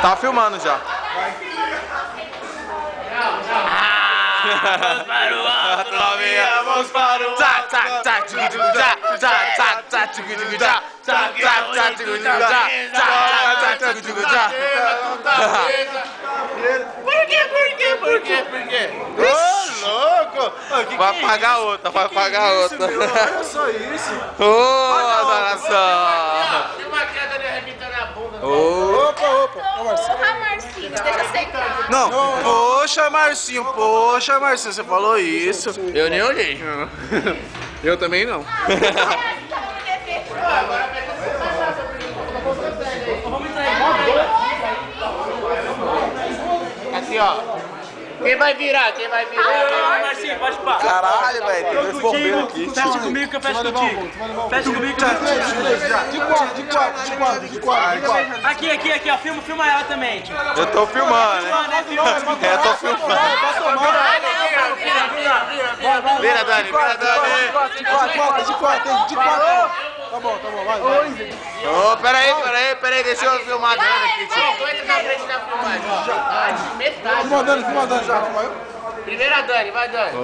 Tá filmando já. Vamos para o alto, novinha, vamos para o alto. Por quê? Ô, louco! Vai pagar outra, vai pagar outra. Olha só isso. Ô, adoração! Tem uma queda de arrebitando na bunda. Opa. Porra, Marcinho, deixa eu sentar. Não, poxa, Marcinho, você falou isso. Eu nem olhei. Eu também não. Aqui, ó. Quem vai virar? Marcinho, pode parar. Caralho, velho, tem dois bombeiros aqui. Fecha comigo que eu fecho contigo. Fecha comigo que eu fecho contigo. De quatro. Aqui, ó. Filma ela também, tio. Eu tô filmando, hein? Eu tô filmando. Vira, Dani, vira, Dani. De quatro. Tá bom, vai. Ô, peraí, deixa eu filmar a Dani aqui, tio. Entra na frente da filmagem. Metade. Filma já. Primeira Dani, vai Dani.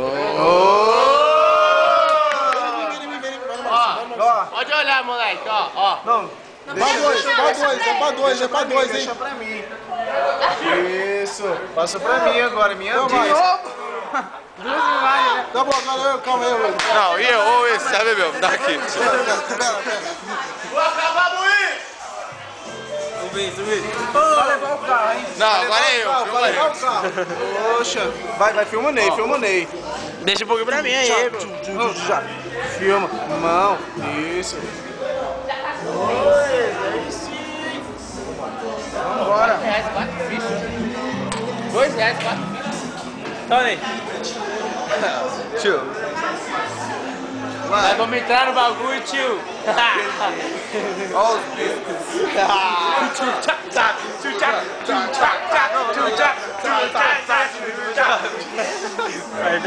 Ó, pode olhar, moleque, ó. Não. Pra dois, hein? Deixa pra mim. Isso. Passa pra mim agora, minha vez. Tá bom, agora calma aí, Não, e eu, ou esse, já bebeu? Dá aqui. Pera. Vou acabar muito. Vai levar o carro, hein? Não, agora é eu, filma Vai aí. levar o carro. Poxa. Vai, filma o Ney. Deixa um pouquinho pra mim aí, Já. Filma. Mão. Isso. Aí sim. Vambora. R$2, 4 fichas. R$2, 4 fichas. Toma aí. Tio. Nós vamos entrar no bagulho, tio. Olha os bichos. Aí,